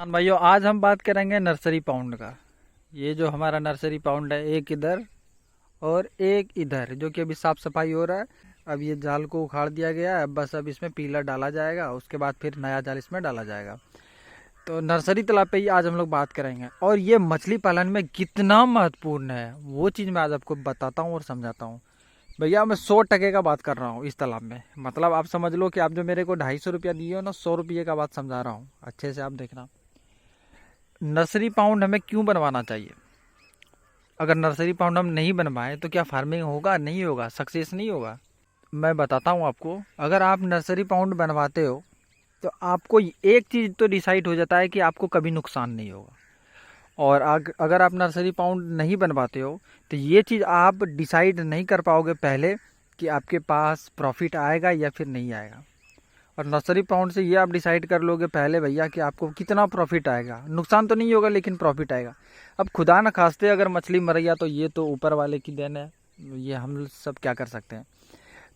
हाँ भाइयों, आज हम बात करेंगे नर्सरी पाउंड का। ये जो हमारा नर्सरी पाउंड है, एक इधर और एक इधर, जो कि अभी साफ सफाई हो रहा है। अब ये जाल को उखाड़ दिया गया है, बस अब इसमें पीला डाला जाएगा, उसके बाद फिर नया जाल इसमें डाला जाएगा। तो नर्सरी तालाब पे ही आज हम लोग बात करेंगे, और ये मछली पालन में कितना महत्वपूर्ण है वो चीज़ मैं आज आपको बताता हूँ और समझाता हूँ। भैया, मैं 100% का बात कर रहा हूँ इस तालाब में। मतलब आप समझ लो कि आप जो मेरे को 250 रुपया दिए हो ना, 100 रुपये का बात समझा रहा हूँ, अच्छे से आप देखना। नर्सरी पाउंड हमें क्यों बनवाना चाहिए? अगर नर्सरी पाउंड हम नहीं बनवाएं तो क्या फार्मिंग होगा? नहीं होगा, सक्सेस नहीं होगा। मैं बताता हूँ आपको। अगर आप नर्सरी पाउंड बनवाते हो तो आपको एक चीज़ तो डिसाइड हो जाता है कि आपको कभी नुकसान नहीं होगा। और अगर आप नर्सरी पाउंड नहीं बनवाते हो तो ये चीज़ आप डिसाइड नहीं कर पाओगे पहले कि आपके पास प्रॉफिट आएगा या फिर नहीं आएगा। और नर्सरी पाउंड से ये आप डिसाइड कर लोगे पहले भैया कि आपको कितना प्रॉफिट आएगा। नुकसान तो नहीं होगा लेकिन प्रॉफिट आएगा। अब खुदा न खास्ते अगर मछली मर गया तो ये तो ऊपर वाले की देन है, ये हम सब क्या कर सकते हैं।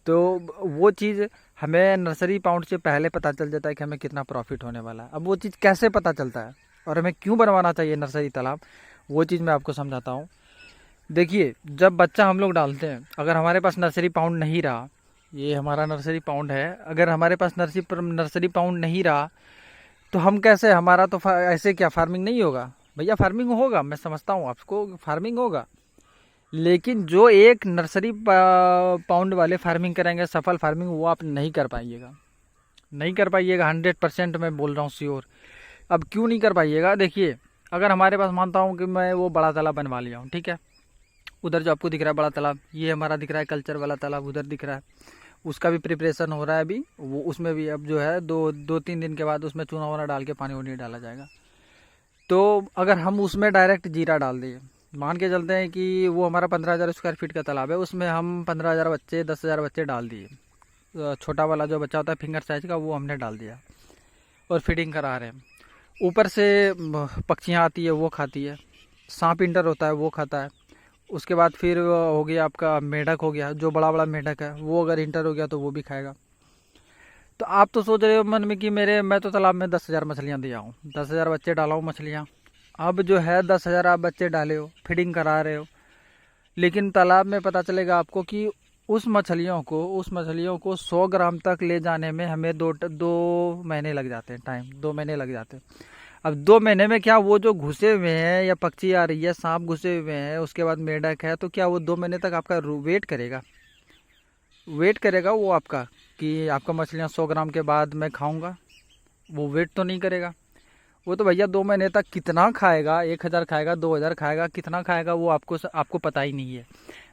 तो वो चीज़ हमें नर्सरी पाउंड से पहले पता चल जाता है कि हमें कितना प्रॉफिट होने वाला है। अब वो चीज़ कैसे पता चलता है और हमें क्यों बनवाना चाहिए नर्सरी तालाब, वो चीज़ मैं आपको समझाता हूँ। देखिए, जब बच्चा हम लोग डालते हैं, अगर हमारे पास नर्सरी पाउंड नहीं रहा, ये हमारा नर्सरी पाउंड है, अगर हमारे पास नर्सरी पाउंड नहीं रहा तो हम कैसे, हमारा तो ऐसे क्या फार्मिंग नहीं होगा? भैया फार्मिंग होगा, मैं समझता हूँ आपको, फार्मिंग होगा। लेकिन जो एक नर्सरी पाउंड वाले फार्मिंग करेंगे, सफल फार्मिंग, वो आप नहीं कर पाइएगा। नहीं कर पाइएगा, 100% मैं बोल रहा हूँ, श्योर। अब क्यों नहीं कर पाइएगा? देखिए, अगर हमारे पास, मानता हूँ कि मैं वो बड़ा तालाब बनवा लिया हूँ, ठीक है। उधर जो आपको दिख रहा है बड़ा तालाब, ये हमारा दिख रहा है कल्चर वाला तालाब, उधर दिख रहा है। उसका भी प्रिपरेशन हो रहा है अभी, वो उसमें भी अब जो है दो तीन दिन के बाद उसमें चूना वूना डाल के पानी वानी डाला जाएगा। तो अगर हम उसमें डायरेक्ट जीरा डाल दें, मान के चलते हैं कि वो हमारा 15,000 स्क्वायर फीट का तालाब है, उसमें हम 15,000 बच्चे, 10,000 बच्चे डाल दिए। छोटा वाला जो बच्चा होता है फिंगर साइज का, वो हमने डाल दिया और फीडिंग करा रहे हैं। ऊपर से पक्षियाँ आती है, वो खाती है। सांप इंटर होता है, वो खाता है। उसके बाद फिर हो गया आपका मेढक, हो गया जो बड़ा बड़ा मेढक है, वो अगर इंटर हो गया तो वो भी खाएगा। तो आप तो सोच रहे हो मन में कि मैं तो तालाब में 10,000 मछलियाँ दिया हूँ, 10,000 बच्चे डाला हूँ मछलियाँ। अब जो है 10,000 आप बच्चे डाले हो, फीडिंग करा रहे हो, लेकिन तालाब में पता चलेगा आपको कि उस मछलियों को 100 ग्राम तक ले जाने में हमें दो महीने लग जाते हैं, टाइम 2 महीने लग जाते हैं। अब 2 महीने में क्या वो जो घुसे हुए हैं, या पक्षी आ रही है, सांप घुसे हुए हैं, उसके बाद मेढक है, तो क्या वो 2 महीने तक आपका वेट करेगा? वेट करेगा वो आपका कि आपका मछलियाँ 100 ग्राम के बाद मैं खाऊंगा? वो वेट तो नहीं करेगा। वो तो भैया 2 महीने तक कितना खाएगा, 1,000 खाएगा, 2,000 खाएगा, कितना खाएगा वो आपको पता ही नहीं है।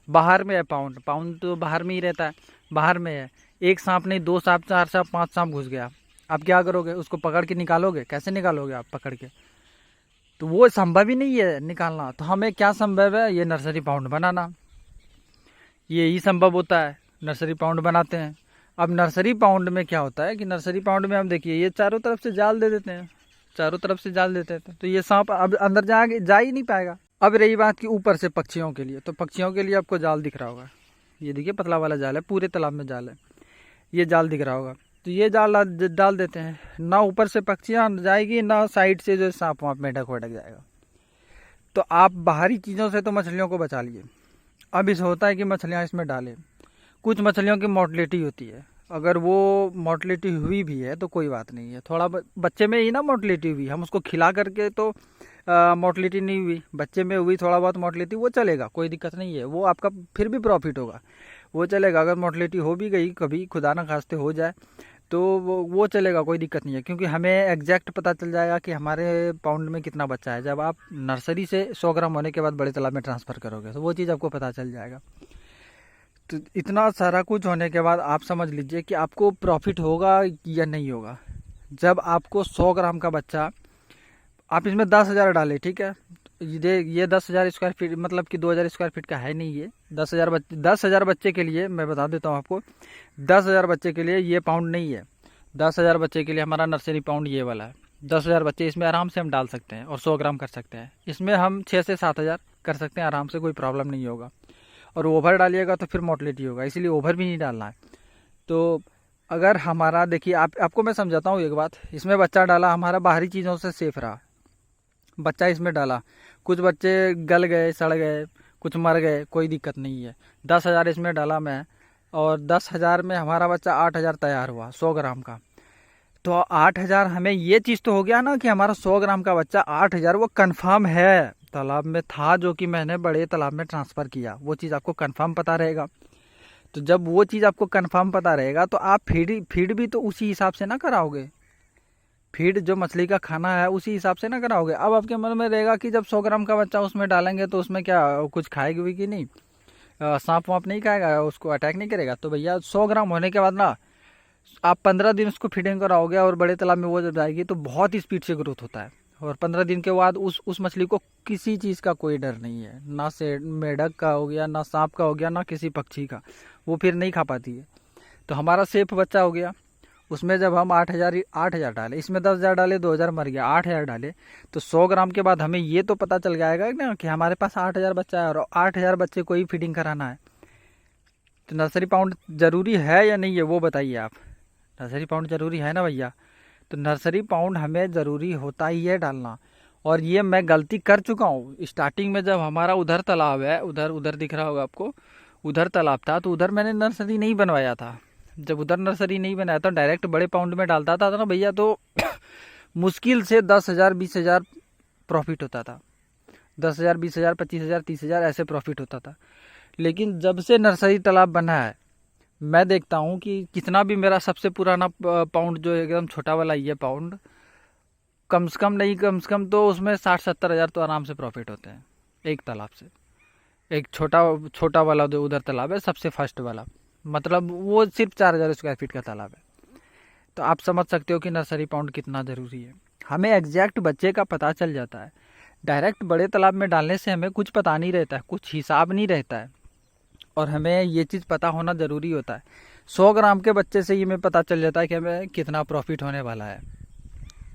बाहर में है पाउंड, पाउंड तो बाहर में ही रहता है, बाहर में है। एक सांप नहीं, 2 सांप, 4 सांप, 5 सांप घुस गया, आप क्या करोगे? उसको पकड़ के निकालोगे? कैसे निकालोगे आप पकड़ के? तो वो संभव ही नहीं है निकालना। तो हमें क्या संभव है? ये नर्सरी पाउंड बनाना, ये ही संभव होता है। नर्सरी पाउंड बनाते हैं। अब नर्सरी पाउंड में क्या होता है कि नर्सरी पाउंड में हम देखिए, ये चारों तरफ से जाल दे देते हैं, चारों तरफ से जाल देते हैं, तो ये सांप अब अंदर जा ही नहीं पाएगा। अब रही बात कि ऊपर से पक्षियों के लिए, तो पक्षियों के लिए आपको जाल दिख रहा होगा, ये देखिए पतला वाला जाल है, पूरे तालाब में जाल है, ये जाल दिख रहा होगा। तो ये जाल डाल देते हैं, ना ऊपर से पक्षियाँ जाएगी, ना साइड से जो सांप वहाँ मेढक वेढक जाएगा। तो आप बाहरी चीज़ों से तो मछलियों को बचा लिए। अब इस होता है कि मछलियाँ इसमें डालें, कुछ मछलियों की मोर्टलिटी होती है। अगर वो मोर्टलिटी हुई भी है तो कोई बात नहीं है, थोड़ा बच्चे में ही ना मोर्टलिटी हुई, हम उसको खिला करके तो मोर्टलिटी नहीं हुई, बच्चे में हुई थोड़ा बहुत मोर्टलिटी, वो चलेगा, कोई दिक्कत नहीं है, वो आपका फिर भी प्रॉफिट होगा, वो चलेगा। अगर मोर्टलिटी हो भी गई, कभी खुदा ना खास्ते हो जाए, तो वो चलेगा, कोई दिक्कत नहीं है, क्योंकि हमें एग्जैक्ट पता चल जाएगा कि हमारे पाउंड में कितना बच्चा है। जब आप नर्सरी से 100 ग्राम होने के बाद बड़े तालाब में ट्रांसफ़र करोगे तो वो चीज़ आपको पता चल जाएगा। तो इतना सारा कुछ होने के बाद आप समझ लीजिए कि आपको प्रॉफिट होगा या नहीं होगा। जब आपको 100 ग्राम का बच्चा, आप इसमें 10,000 डाले, ठीक है, ये 10,000 स्क्वायर फीट, मतलब कि 2,000 स्क्वायर फीट का है नहीं, ये 10,000 बच्चे के लिए मैं बता देता हूँ आपको, 10,000 बच्चे के लिए ये पाउंड नहीं है। 10,000 बच्चे के लिए हमारा नर्सरी पाउंड ये वाला है। 10,000 बच्चे इसमें आराम से हम डाल सकते हैं और 100 ग्राम कर सकते हैं। इसमें हम 6 से 7,000 कर सकते हैं आराम से, कोई प्रॉब्लम नहीं होगा। और ओवर डालिएगा तो फिर मोर्टलिटी होगा, इसीलिए ओवर भी नहीं डालना है। तो अगर हमारा देखिए आपको मैं समझाता हूँ एक बात। इसमें बच्चा डाला, हमारा बाहरी चीज़ों से सेफ रहा, बच्चा इसमें डाला, कुछ बच्चे गल गए, सड़ गए, कुछ मर गए, कोई दिक्कत नहीं है। 10,000 इसमें डाला मैं, और 10,000 में हमारा बच्चा 8,000 तैयार हुआ 100 ग्राम का। तो 8,000 हमें ये चीज़ तो हो गया ना कि हमारा 100 ग्राम का बच्चा 8,000 वो कंफर्म है, तालाब में था, जो कि मैंने बड़े तालाब में ट्रांसफ़र किया, वो चीज़ आपको कंफर्म पता रहेगा। तो जब वो चीज़ आपको कंफर्म पता रहेगा तो आप फीड भी तो उसी हिसाब से ना कराओगे। फीड जो मछली का खाना है उसी हिसाब से ना कराओगे। अब आपके मन में रहेगा कि जब 100 ग्राम का बच्चा उसमें डालेंगे तो उसमें क्या कुछ खाएगी भी कि नहीं, सांप वाप नहीं खाएगा, उसको अटैक नहीं करेगा। तो भैया 100 ग्राम होने के बाद ना आप 15 दिन उसको फीडिंग कराओगे, और बड़े तालाब में वो जब जाएगी तो बहुत स्पीड से ग्रोथ होता है। और 15 दिन के बाद उस मछली को किसी चीज़ का कोई डर नहीं है, ना से मेढक का हो गया, ना सांप का हो गया, ना किसी पक्षी का, वो फिर नहीं खा पाती है। तो हमारा सेफ बच्चा हो गया। उसमें जब हम 8,000 डाले, इसमें 10,000 डाले, 2,000 मर गया, 8,000 डाले, तो 100 ग्राम के बाद हमें ये तो पता चल जाएगा ना कि हमारे पास 8,000 बच्चा है, और 8,000 बच्चे को ही फीडिंग कराना है। तो नर्सरी पाउंड ज़रूरी है या नहीं है वो बताइए आप। नर्सरी पाउंड ज़रूरी है ना भैया। तो नर्सरी पाउंड हमें ज़रूरी होता ही है डालना। और ये मैं गलती कर चुका हूँ स्टार्टिंग में, जब हमारा उधर तालाब है, उधर दिख रहा होगा आपको, उधर तालाब था, तो उधर मैंने नर्सरी नहीं बनवाया था। जब उधर नर्सरी नहीं बनाया था, डायरेक्ट बड़े पाउंड में डालता था ना भैया, तो मुश्किल से 10,000 20,000 प्रॉफिट होता था। 10,000 20,000 25,000 30,000 ऐसे प्रॉफिट होता था। लेकिन जब से नर्सरी तालाब बना है, मैं देखता हूँ कि कितना भी मेरा सबसे पुराना पाउंड जो एकदम छोटा वाला ये पाउंड, कम से कम तो उसमें 60-70 हज़ार तो आराम से प्रॉफिट होते हैं एक तालाब से। एक छोटा वाला जो उधर तालाब है, सबसे फर्स्ट वाला, मतलब वो सिर्फ 4,000 स्क्वायर फीट का तालाब है। तो आप समझ सकते हो कि नर्सरी पाउंड कितना ज़रूरी है। हमें एग्जैक्ट बच्चे का पता चल जाता है। डायरेक्ट बड़े तालाब में डालने से हमें कुछ पता नहीं रहता है, कुछ हिसाब नहीं रहता है, और हमें ये चीज़ पता होना ज़रूरी होता है। 100 ग्राम के बच्चे से ही हमें पता चल जाता है कि हमें कितना प्रॉफिट होने वाला है।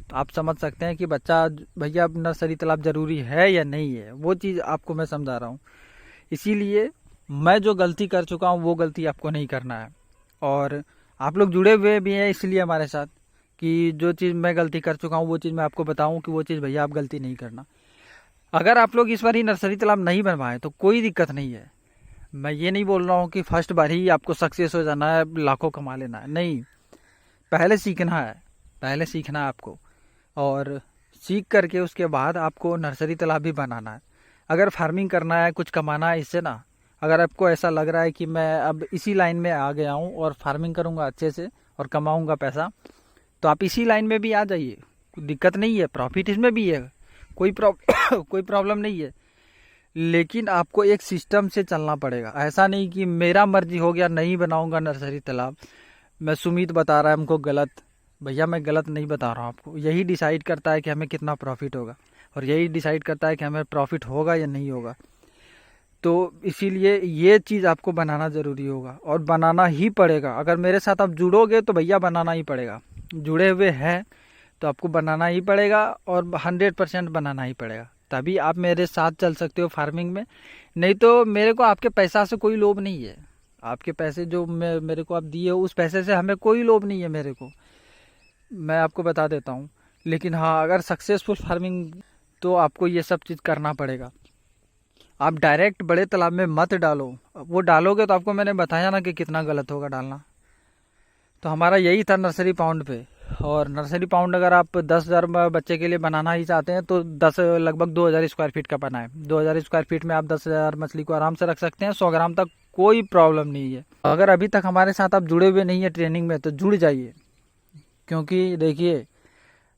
तो आप समझ सकते हैं कि बच्चा भैया अब नर्सरी तालाब ज़रूरी है या नहीं है, वो चीज़ आपको मैं समझा रहा हूँ। इसीलिए मैं जो गलती कर चुका हूँ वो गलती आपको नहीं करना है। और आप लोग जुड़े हुए भी हैं इसलिए हमारे साथ, कि जो चीज़ मैं गलती कर चुका हूँ वो चीज़ मैं आपको बताऊँ कि वो चीज़ भैया आप गलती नहीं करना। अगर आप लोग इस बार ही नर्सरी तालाब नहीं बनवाएं तो कोई दिक्कत नहीं है। मैं ये नहीं बोल रहा हूँ कि फर्स्ट बार ही आपको सक्सेस हो जाना है, लाखों कमा लेना है, नहीं। पहले सीखना है आपको, और सीख करके उसके बाद आपको नर्सरी तालाब भी बनाना है। अगर फार्मिंग करना है, कुछ कमाना है इससे ना, अगर आपको ऐसा लग रहा है कि मैं अब इसी लाइन में आ गया हूँ और फार्मिंग करूँगा अच्छे से और कमाऊँगा पैसा, तो आप इसी लाइन में भी आ जाइए, कोई दिक्कत नहीं है, प्रॉफिट इसमें भी है, कोई प्रॉब्लम नहीं है। लेकिन आपको एक सिस्टम से चलना पड़ेगा। ऐसा नहीं कि मेरा मर्जी हो गया नहीं बनाऊंगा नर्सरी तालाब, मैं सुमित बता रहा है हमको गलत। भैया मैं गलत नहीं बता रहा हूँ आपको, यही डिसाइड करता है कि हमें कितना प्रॉफिट होगा, और यही डिसाइड करता है कि हमें प्रॉफिट होगा या नहीं होगा। तो इसीलिए ये चीज़ आपको बनाना ज़रूरी होगा, और बनाना ही पड़ेगा। अगर मेरे साथ आप जुड़ोगे तो भैया बनाना ही पड़ेगा। जुड़े हुए हैं तो आपको बनाना ही पड़ेगा, और 100% बनाना ही पड़ेगा, तभी आप मेरे साथ चल सकते हो फार्मिंग में। नहीं तो मेरे को आपके पैसा से कोई लोभ नहीं है। आपके पैसे जो मेरे को आप दिए हो, उस पैसे से हमें कोई लोभ नहीं है मेरे को, मैं आपको बता देता हूँ। लेकिन हाँ, अगर सक्सेसफुल फार्मिंग तो आपको ये सब चीज़ करना पड़ेगा। आप डायरेक्ट बड़े तालाब में मत डालो, वो डालोगे तो आपको मैंने बताया ना कि कितना गलत होगा डालना। तो हमारा यही था नर्सरी पाउंड पे। और नर्सरी पाउंड अगर आप 10,000 बच्चे के लिए बनाना ही चाहते हैं तो लगभग 2,000 स्क्वायर फीट का बनाएं। 2,000 स्क्वायर फीट में आप 10,000 मछली को आराम से रख सकते हैं, 100 ग्राम तक, कोई प्रॉब्लम नहीं है। अगर अभी तक हमारे साथ आप जुड़े हुए नहीं है ट्रेनिंग में तो जुड़ जाइए, क्योंकि देखिए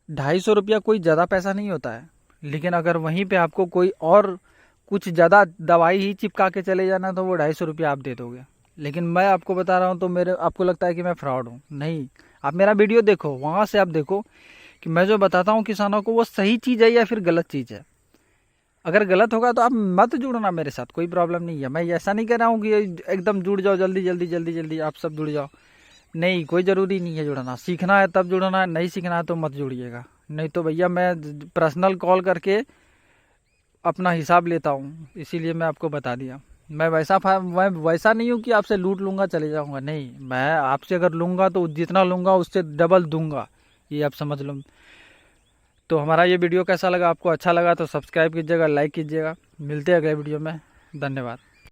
250 रुपया कोई ज़्यादा पैसा नहीं होता है। लेकिन अगर वहीं पर आपको कोई और कुछ ज़्यादा दवाई ही चिपका के चले जाना तो वो 250 रुपया आप दे दोगे। लेकिन मैं आपको बता रहा हूँ तो आपको लगता है कि मैं फ्रॉड हूँ, नहीं। आप मेरा वीडियो देखो, वहाँ से आप देखो कि मैं जो बताता हूँ किसानों को वो सही चीज़ है या फिर गलत चीज़ है। अगर गलत होगा तो आप मत जुड़ना मेरे साथ, कोई प्रॉब्लम नहीं है। मैं ऐसा नहीं कह रहा हूँ कि एकदम जुड़ जाओ जल्दी आप सब जुड़ जाओ, नहीं, कोई ज़रूरी नहीं है जुड़ना। सीखना है तब जुड़ना है, नहीं सीखना है तो मत जुड़िएगा। नहीं तो भैया मैं पर्सनल कॉल करके अपना हिसाब लेता हूँ, इसीलिए मैं आपको बता दिया। मैं वैसा नहीं हूँ कि आपसे लूट लूँगा चले जाऊँगा, नहीं, मैं आपसे अगर लूँगा तो जितना लूँगा उससे डबल दूँगा, ये आप समझ लो। तो हमारा ये वीडियो कैसा लगा, आपको अच्छा लगा तो सब्सक्राइब कीजिएगा, लाइक कीजिएगा। मिलते हैं अगले वीडियो में, धन्यवाद।